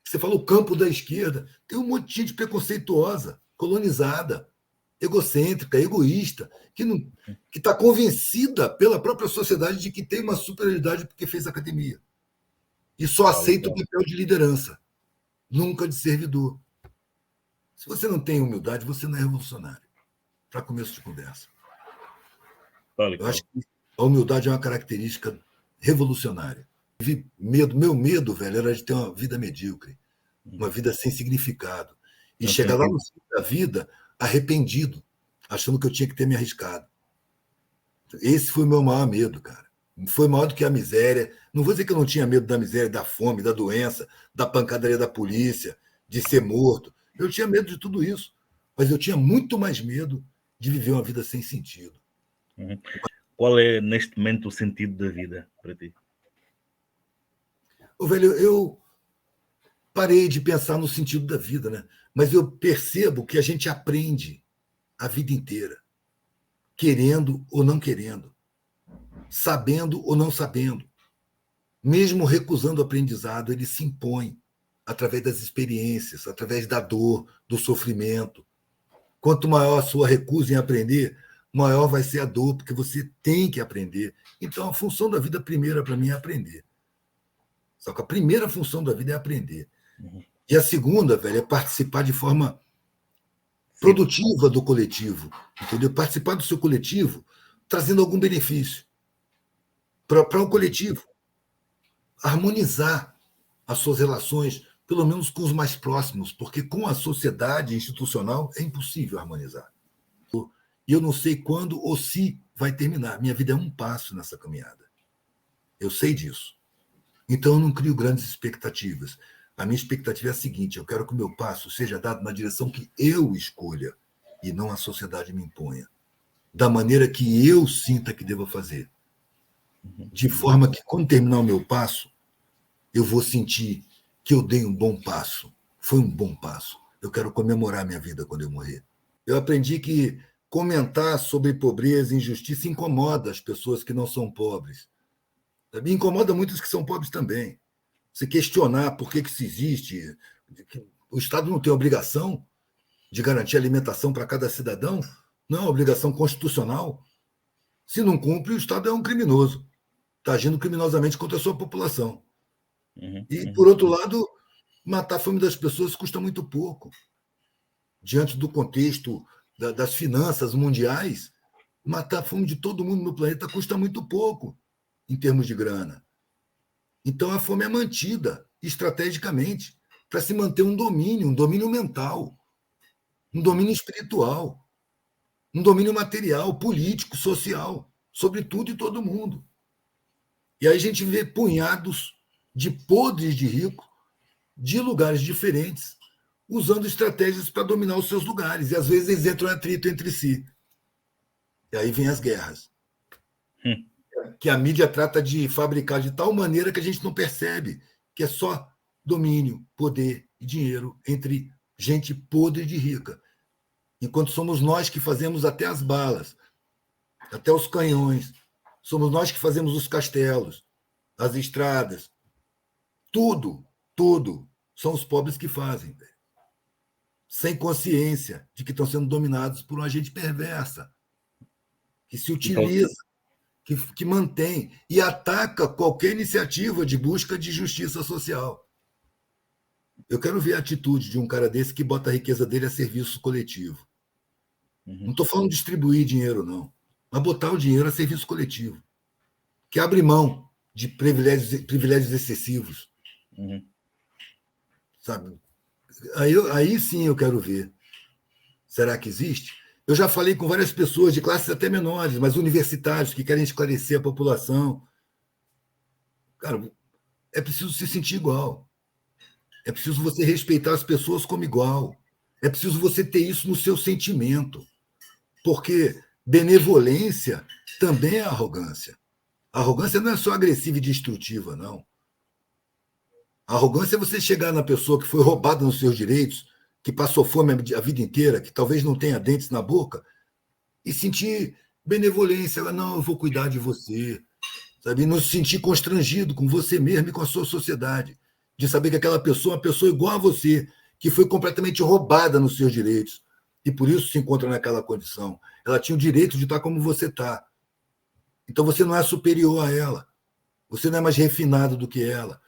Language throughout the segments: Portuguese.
Você fala o campo da esquerda, tem um monte de gente preconceituosa, colonizada, egocêntrica, egoísta, que está convencida pela própria sociedade de que tem uma superioridade porque fez academia. E só aceita o papel de liderança, nunca de servidor. Se você não tem humildade, você não é revolucionário. Para começo de conversa. Eu acho que a humildade é uma característica revolucionária. Meu medo, velho, era de ter uma vida medíocre, uma vida sem significado. E chegar lá no fim da vida arrependido, achando que eu tinha que ter me arriscado. Esse foi o meu maior medo, cara. Foi maior do que a miséria. Não vou dizer que eu não tinha medo da miséria, da fome, da doença, da pancadaria da polícia, de ser morto. Eu tinha medo de tudo isso. Mas eu tinha muito mais medo de viver uma vida sem sentido. Qual é, neste momento, o sentido da vida para ti? Velho, eu parei de pensar no sentido da vida, né? Mas eu percebo que a gente aprende a vida inteira, querendo ou não querendo, sabendo ou não sabendo. Mesmo recusando o aprendizado, ele se impõe através das experiências, através da dor, do sofrimento. Quanto maior a sua recusa em aprender, maior vai ser a dor, porque você tem que aprender. Então, a função da vida primeira, para mim, é aprender. Só que a primeira função da vida é aprender. E a segunda, velho, é participar de forma produtiva do coletivo. Entendeu? Participar do seu coletivo trazendo algum benefício para o coletivo. Harmonizar as suas relações, pelo menos com os mais próximos, porque com a sociedade institucional é impossível harmonizar. E eu não sei quando ou se vai terminar. Minha vida é um passo nessa caminhada. Eu sei disso. Então, eu não crio grandes expectativas. A minha expectativa é a seguinte: eu quero que o meu passo seja dado na direção que eu escolha e não a sociedade me imponha. Da maneira que eu sinta que devo fazer. De forma que, quando terminar o meu passo, eu vou sentir que eu dei um bom passo. Foi um bom passo. Eu quero comemorar minha vida quando eu morrer. Eu aprendi que comentar sobre pobreza e injustiça incomoda as pessoas que não são pobres. Me incomoda muito os que são pobres também. Se questionar por que isso existe, o Estado não tem obrigação de garantir alimentação para cada cidadão, não é uma obrigação constitucional. Se não cumpre, o Estado é um criminoso. Está agindo criminosamente contra a sua população. E, por outro lado, matar a fome das pessoas custa muito pouco. Diante do contexto das finanças mundiais, matar a fome de todo mundo no planeta custa muito pouco, em termos de grana. Então, a fome é mantida estrategicamente para se manter um domínio mental, um domínio espiritual, um domínio material, político, social, sobre tudo e todo mundo. E aí a gente vê punhados de podres de rico, de lugares diferentes, usando estratégias para dominar os seus lugares. E às vezes eles entram em atrito entre si. E aí vem as guerras. Que a mídia trata de fabricar de tal maneira que a gente não percebe que é só domínio, poder e dinheiro entre gente podre de rica. Enquanto somos nós que fazemos até as balas, até os canhões, somos nós que fazemos os castelos, as estradas, tudo são os pobres que fazem, sem consciência de que estão sendo dominados por uma gente perversa, que se utiliza, que mantém e ataca qualquer iniciativa de busca de justiça social. Eu quero ver a atitude de um cara desse que bota a riqueza dele a serviço coletivo. Não estou falando de distribuir dinheiro, não, mas botar o dinheiro a serviço coletivo, que abre mão de privilégios excessivos. Sabe? Aí sim eu quero ver. Será que existe? Eu já falei com várias pessoas de classes até menores, mas universitários que querem esclarecer a população. Cara, é preciso se sentir igual. É preciso você respeitar as pessoas como igual. É preciso você ter isso no seu sentimento. Porque benevolência também é arrogância. A arrogância não é só agressiva e destrutiva, não. A arrogância é você chegar na pessoa que foi roubada nos seus direitos, que passou fome a vida inteira, que talvez não tenha dentes na boca, e sentir benevolência. Não, eu vou cuidar de você. Sabe? Não se sentir constrangido com você mesmo e com a sua sociedade. de saber que aquela pessoa é uma pessoa igual a você, que foi completamente roubada nos seus direitos, e por isso se encontra naquela condição. Ela tinha o direito de estar como você está. Então você não é superior a ela. Você não é mais refinado do que ela.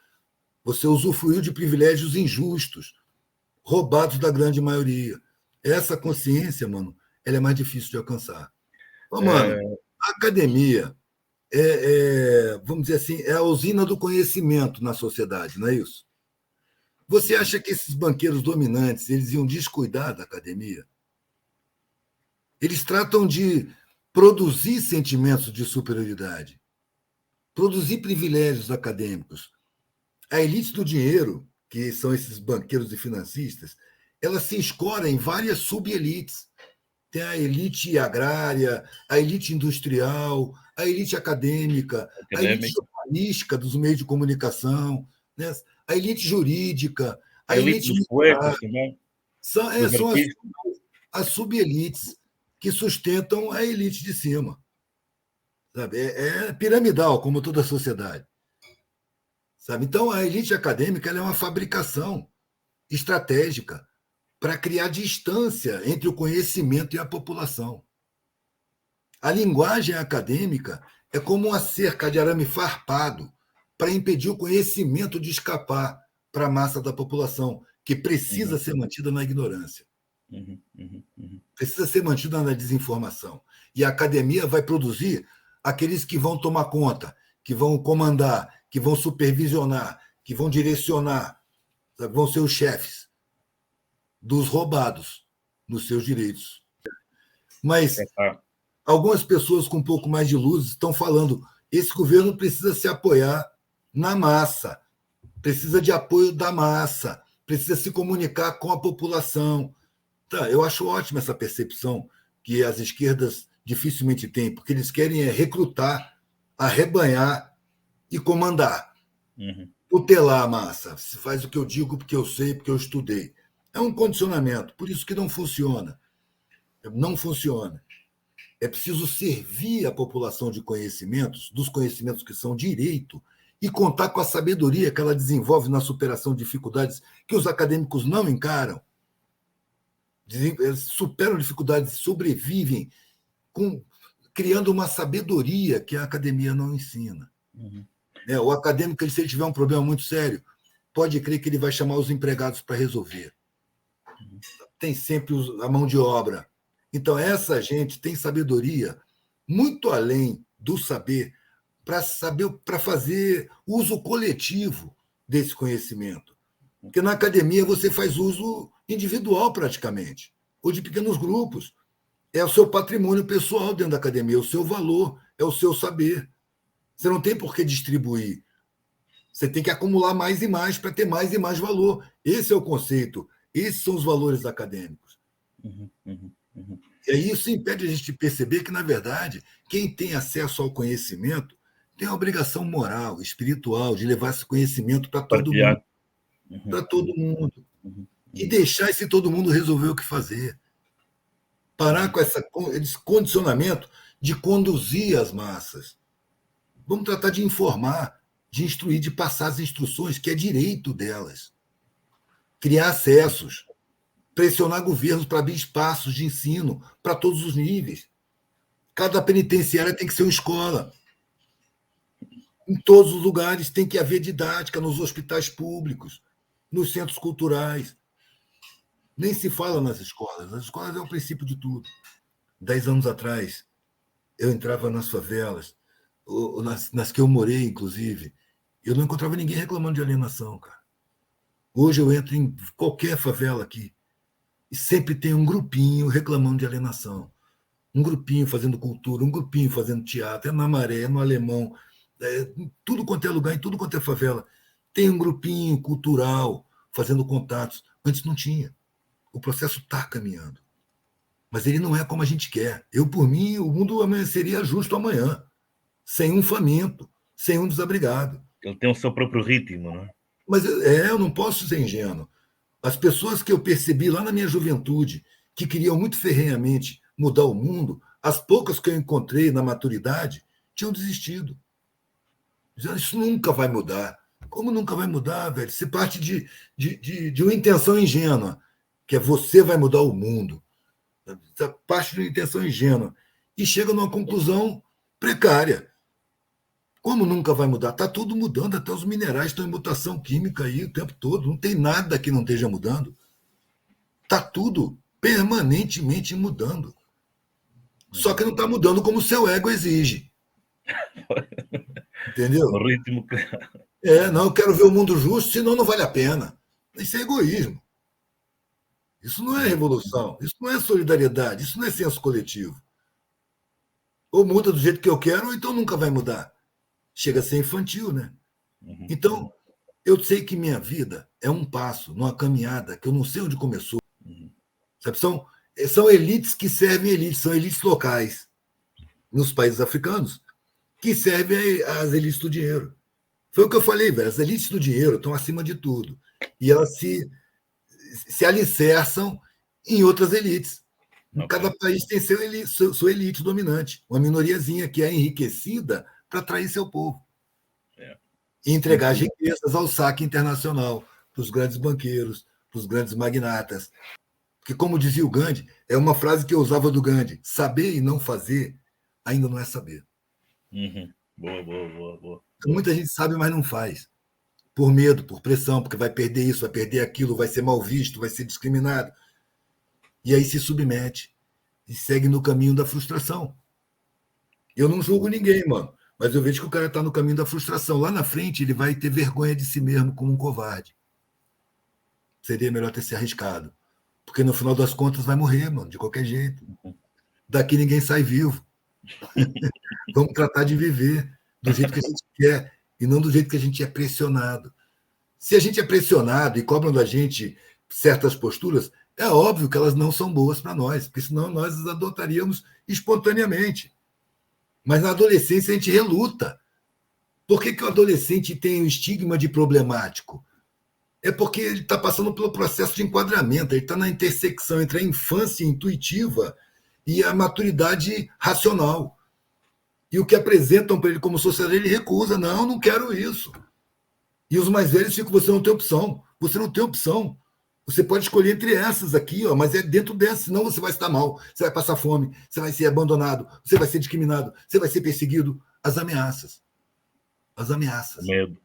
Você usufruiu de privilégios injustos, roubados da grande maioria. Essa consciência, mano, ela é mais difícil de alcançar. Ô, mano, a academia vamos dizer assim, é a usina do conhecimento na sociedade, não é isso? Você acha que esses banqueiros dominantes eles iam descuidar da academia? Eles tratam de produzir sentimentos de superioridade, produzir privilégios acadêmicos. A elite do dinheiro, que são esses banqueiros e financistas, ela se escora em várias subelites. Tem a elite agrária, a elite industrial, a elite acadêmica, a elite jornalística dos meios de comunicação, né? A elite jurídica, a a elite elite dos poetas também. são as subelites que sustentam a elite de cima. Sabe? É piramidal, como toda a sociedade. Sabe? Então, a elite acadêmica ela é uma fabricação estratégica para criar distância entre o conhecimento e a população. A linguagem acadêmica é como uma cerca de arame farpado para impedir o conhecimento de escapar para a massa da população, que precisa ser mantida na ignorância. Precisa ser mantida na desinformação. E a academia vai produzir aqueles que vão tomar conta, que vão comandar, que vão supervisionar, que vão direcionar, vão ser os chefes dos roubados nos seus direitos. Mas algumas pessoas com um pouco mais de luz estão falando esse governo precisa se apoiar na massa, precisa de apoio da massa, precisa se comunicar com a população. Tá, eu acho ótima essa percepção que as esquerdas dificilmente têm, porque eles querem recrutar, arrebanhar e comandar, tutelar a massa. Se faz o que eu digo porque eu sei, porque eu estudei. É um condicionamento, por isso que não funciona. Não funciona. É preciso servir a população de conhecimentos, dos conhecimentos que são direito, e contar com a sabedoria que ela desenvolve na superação de dificuldades que os acadêmicos não encaram. Eles superam dificuldades, sobrevivem, criando uma sabedoria que a academia não ensina. O acadêmico, se ele tiver um problema muito sério, pode crer que ele vai chamar os empregados para resolver. Tem sempre a mão de obra. Então, essa gente tem sabedoria muito além do saber para fazer uso coletivo desse conhecimento. Porque na academia você faz uso individual praticamente, ou de pequenos grupos. É o seu patrimônio pessoal dentro da academia, é o seu valor, é o seu saber. Você não tem por que distribuir. Você tem que acumular mais e mais para ter mais e mais valor. Esse é o conceito. Esses são os valores acadêmicos. E aí isso impede a gente de perceber que, na verdade, quem tem acesso ao conhecimento tem a obrigação moral, espiritual, de levar esse conhecimento para todo mundo. Para todo mundo. E deixar esse todo mundo resolver o que fazer. Parar com esse condicionamento de conduzir as massas. Vamos tratar de informar, de instruir, de passar as instruções, que é direito delas. Criar acessos, pressionar governos para abrir espaços de ensino para todos os níveis. Cada penitenciária tem que ser uma escola. Em todos os lugares tem que haver didática, nos hospitais públicos, nos centros culturais. Nem se fala nas escolas. As escolas é o princípio de tudo. 10 anos atrás, eu entrava nas favelas, nas que eu morei, inclusive, eu não encontrava ninguém reclamando de alienação, cara. Hoje eu entro em qualquer favela aqui e sempre tem um grupinho reclamando de alienação. Um grupinho fazendo cultura, um grupinho fazendo teatro, é na Maré, é no Alemão, tudo quanto é lugar, em tudo quanto é favela. Tem um grupinho cultural fazendo contatos. Antes não tinha. O processo está caminhando. Mas ele não é como a gente quer. Eu, por mim, o mundo amanheceria justo amanhã, sem um faminto, sem um desabrigado. Ele tem o seu próprio ritmo, não é? Mas eu não posso ser ingênuo. As pessoas que eu percebi lá na minha juventude, que queriam muito ferrenhamente mudar o mundo, as poucas que eu encontrei na maturidade, tinham desistido. Dizendo, isso nunca vai mudar. Como nunca vai mudar, velho? Se parte de uma intenção ingênua, que é você vai mudar o mundo. Você parte de uma intenção ingênua e chega numa conclusão precária. Como nunca vai mudar? Está tudo mudando, até os minerais estão em mutação química aí o tempo todo. Não tem nada que não esteja mudando. Está tudo permanentemente mudando. Só que não está mudando como o seu ego exige. Entendeu? No ritmo que. Não, eu quero ver o mundo justo, senão não vale a pena. Isso é egoísmo. Isso não é revolução, isso não é solidariedade, isso não é senso coletivo. Ou muda do jeito que eu quero, ou então nunca vai mudar. Chega a ser infantil, né? Então, eu sei que minha vida é um passo numa caminhada que eu não sei onde começou. Sabe? São elites que servem elites, são elites locais nos países africanos que servem às elites do dinheiro. Foi o que eu falei, velho. As elites do dinheiro estão acima de tudo. E elas se alicerçam em outras elites. Okay. Cada país tem sua elite dominante, uma minoriazinha que é enriquecida para atrair seu povo. E entregar as riquezas ao saque internacional, para os grandes banqueiros, para os grandes magnatas. Porque, como dizia o Gandhi, é uma frase que eu usava do Gandhi: saber e não fazer ainda não é saber. Boa. Muita gente sabe, mas não faz. Por medo, por pressão, porque vai perder isso, vai perder aquilo, vai ser mal visto, vai ser discriminado. E aí se submete e segue no caminho da frustração. Eu não julgo ninguém, mano, mas eu vejo que o cara está no caminho da frustração. Lá na frente, ele vai ter vergonha de si mesmo como um covarde. Seria melhor ter se arriscado. Porque no final das contas vai morrer, mano, de qualquer jeito. Daqui ninguém sai vivo. Vamos tratar de viver do jeito que a gente quer e não do jeito que a gente é pressionado. Se a gente é pressionado e cobram da gente certas posturas, é óbvio que elas não são boas para nós, porque senão nós as adotaríamos espontaneamente. Mas na adolescência a gente reluta. Por que o adolescente tem o estigma de problemático? É porque ele está passando pelo processo de enquadramento, ele está na intersecção entre a infância intuitiva e a maturidade racional. E o que apresentam para ele como sociedade, ele recusa. Não quero isso. E os mais velhos ficam, você não tem opção. Você não tem opção. Você pode escolher entre essas aqui, ó, mas é dentro dessas, senão você vai estar mal, você vai passar fome, você vai ser abandonado, você vai ser discriminado, você vai ser perseguido. As ameaças. As ameaças. Medo.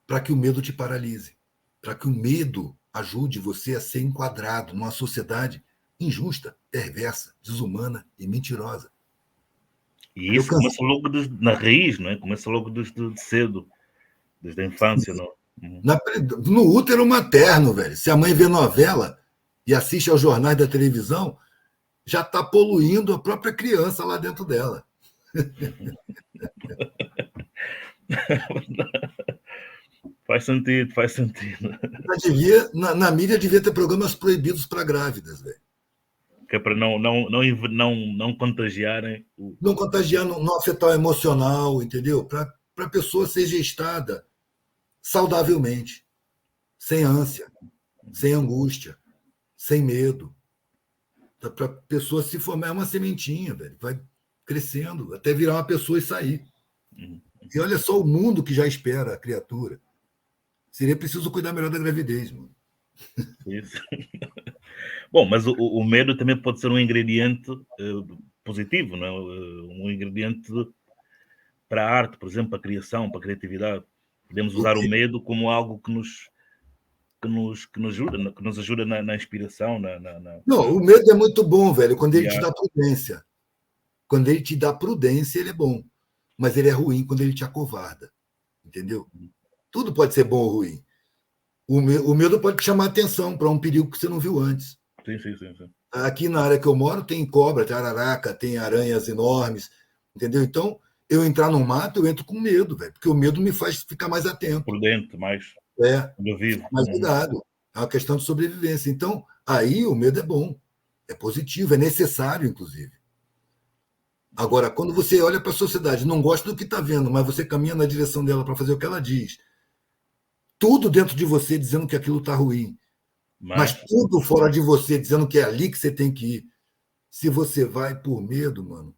Para que o medo te paralise. Para que o medo ajude você a ser enquadrado numa sociedade injusta, perversa, desumana e mentirosa. E isso começa logo na raiz, não é? Começa logo de cedo, desde a infância. Não? No útero materno, velho. Se a mãe vê novela e assiste aos jornais da televisão, já está poluindo a própria criança lá dentro dela. Faz sentido. Na mídia devia ter programas proibidos para grávidas, velho. Que é para não contagiarem. Não contagiar, não afetar o emocional, entendeu? Para a pessoa ser gestada saudavelmente, sem ânsia, sem angústia, sem medo. Para a pessoa se formar, é uma sementinha, velho. Vai crescendo até virar uma pessoa e sair. E olha só o mundo que já espera a criatura. Seria preciso cuidar melhor da gravidez, mano. Isso. Bom, mas o medo também pode ser um ingrediente positivo, não é? Um ingrediente para a arte, por exemplo, para a criação, para a criatividade. Podemos usar o medo como algo que nos ajuda na inspiração. Não, o medo é muito bom, velho, quando ele te dá prudência. Quando ele te dá prudência, ele é bom. Mas ele é ruim quando ele te acovarda. Entendeu? Tudo pode ser bom ou ruim. O medo pode te chamar a atenção para um perigo que você não viu antes. Sim. Aqui na área que eu moro tem cobra, tem araraca, tem aranhas enormes, entendeu? Então, eu entrar no mato, eu entro com medo, velho, porque o medo me faz ficar mais atento. Prudente, mais vivo. Mais ligado. É uma questão de sobrevivência. Então, aí o medo é bom, é positivo, é necessário, inclusive. Agora, quando você olha para a sociedade, não gosta do que está vendo, mas você caminha na direção dela para fazer o que ela diz, tudo dentro de você dizendo que aquilo está ruim, mas tudo fora de você dizendo que é ali que você tem que ir. Se você vai por medo, mano,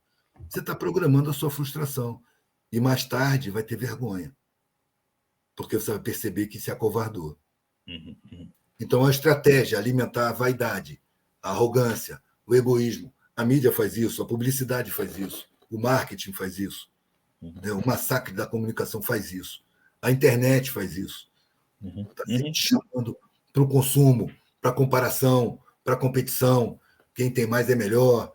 você está programando a sua frustração. E mais tarde vai ter vergonha. porque você vai perceber que se acovardou. Uhum, uhum. Então, a estratégia é alimentar a vaidade, a arrogância, o egoísmo. A mídia faz isso, a publicidade faz isso, o marketing faz isso, né? O massacre da comunicação faz isso, a internet faz isso. Uhum, Está sempre uhum. te chamando para o consumo, para a comparação, para a competição. Quem tem mais é melhor.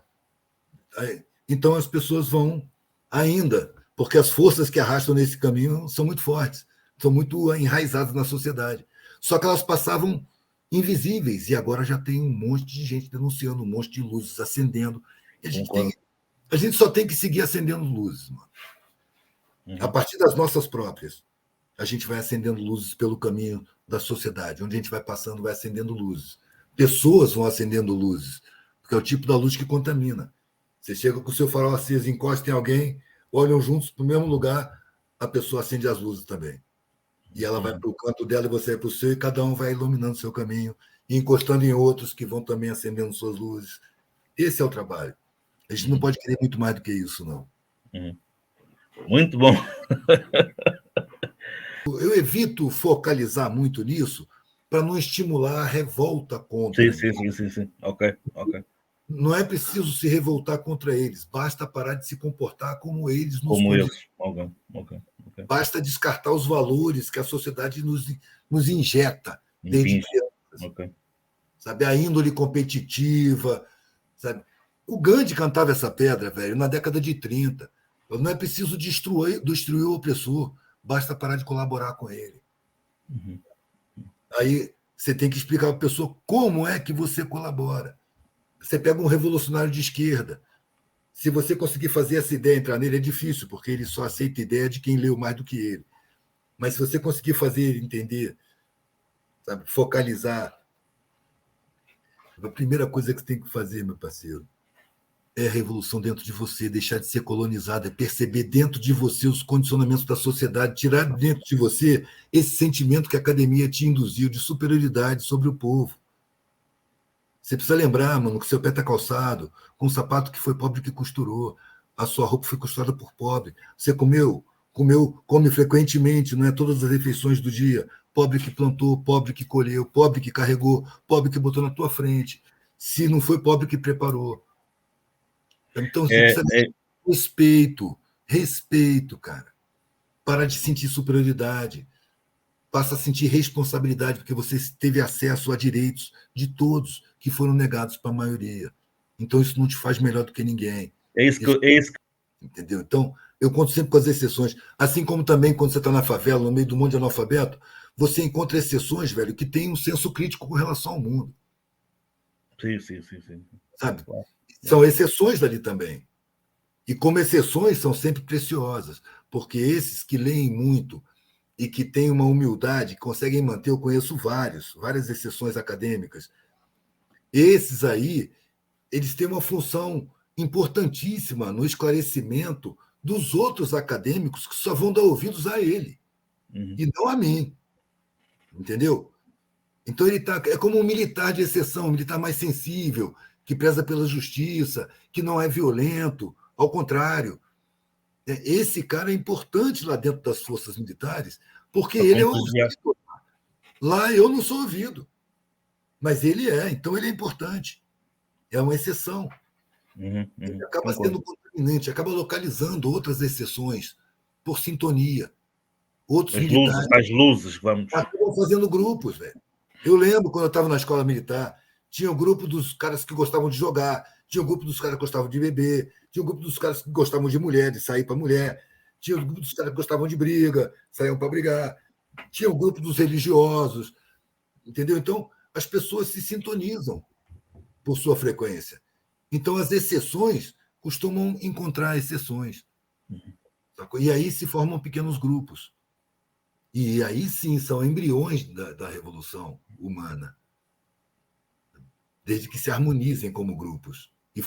Então, as pessoas vão ainda, porque as forças que arrastam nesse caminho são muito fortes, são muito enraizadas na sociedade. Só que elas passavam invisíveis e agora já tem um monte de gente denunciando, um monte de luzes acendendo. E Concordo. a gente só tem que seguir acendendo luzes, mano. A Uhum. partir das nossas próprias. A gente vai acendendo luzes pelo caminho da sociedade. Onde a gente vai passando, vai acendendo luzes. Pessoas vão acendendo luzes, porque é o tipo da luz que contamina. Você chega com o seu farol aceso, encosta em alguém, olham juntos para o mesmo lugar, a pessoa acende as luzes também. E ela vai para o canto dela e você vai para o seu, e cada um vai iluminando o seu caminho, e encostando em outros que vão também acendendo suas luzes. Esse é o trabalho. A gente não pode querer muito mais do que isso, não. Uhum. Muito bom. Eu evito focalizar muito nisso para não estimular a revolta Sim, contra. sim, sim, sim, sim. Ok, ok. Não é preciso se revoltar contra eles, basta parar de se comportar como eles nos Como condicionam. eles. Ok, ok, ok. Basta descartar os valores que a sociedade nos injeta desde Impinge. crianças. Ok. Sabe? A índole competitiva. Sabe? O Gandhi cantava essa pedra, velho, na década de 30. Não é preciso destruir o opressor, basta parar de colaborar com ele. Uhum. Aí você tem que explicar para a pessoa como é que você colabora. Você pega um revolucionário de esquerda. Se você conseguir fazer essa ideia entrar nele, é difícil, porque ele só aceita ideia de quem leu mais do que ele. Mas se você conseguir fazer ele entender, sabe, focalizar, a primeira coisa que você tem que fazer, meu parceiro, é a revolução dentro de você, deixar de ser colonizado, é perceber dentro de você os condicionamentos da sociedade, tirar dentro de você esse sentimento que a academia te induziu de superioridade sobre o povo. Você precisa lembrar, mano, que seu pé está calçado, com um sapato que foi pobre que costurou, a sua roupa foi costurada por pobre. Você come frequentemente, não é todas as refeições do dia. Pobre que plantou, pobre que colheu, pobre que carregou, pobre que botou na tua frente. Se não foi pobre que preparou. Então você É, precisa é, de respeito, cara. Para de sentir superioridade. Passa a sentir responsabilidade, porque você teve acesso a direitos de todos que foram negados para a maioria. Então, isso não te faz melhor do que ninguém. é isso que, Isso, é isso que entendeu? Então, eu conto sempre com as exceções. Assim como também, quando você está na favela, no meio do mundo de analfabeto, você encontra exceções, velho, que têm um senso crítico com relação ao mundo. sim, sim, sim, sim. Sabe? Claro, claro. São exceções ali também. E como exceções, são sempre preciosas, porque esses que leem muito e que têm uma humildade, conseguem manter, eu conheço várias exceções acadêmicas. Esses aí, eles têm uma função importantíssima no esclarecimento dos outros acadêmicos que só vão dar ouvidos a ele, Uhum. e não a mim. Entendeu? Então ele é como um militar de exceção, um militar mais sensível, que preza pela justiça, que não é violento, ao contrário. Esse cara é importante lá dentro das forças militares, porque Para ele é contagiar. ouvido. Lá eu não sou ouvido, mas ele é, então ele é importante. É uma exceção. Uhum, Ele uhum. acaba Concordo. sendo contaminante, acaba localizando outras exceções por sintonia. Outros militares As luzes, vamos. acabam fazendo grupos, velho. Eu lembro quando eu estava na escola militar, tinha o grupo dos caras que gostavam de jogar, tinha o grupo dos caras que gostavam de beber, tinha o grupo dos caras que gostavam de mulher, de sair para mulher, tinha o grupo dos caras que gostavam de briga, saíam para brigar, tinha o grupo dos religiosos, entendeu? Então, as pessoas se sintonizam por sua frequência. Então, as exceções costumam encontrar exceções. Sacou? E aí se formam pequenos grupos. E aí sim são embriões da revolução humana, desde que se harmonizem como grupos.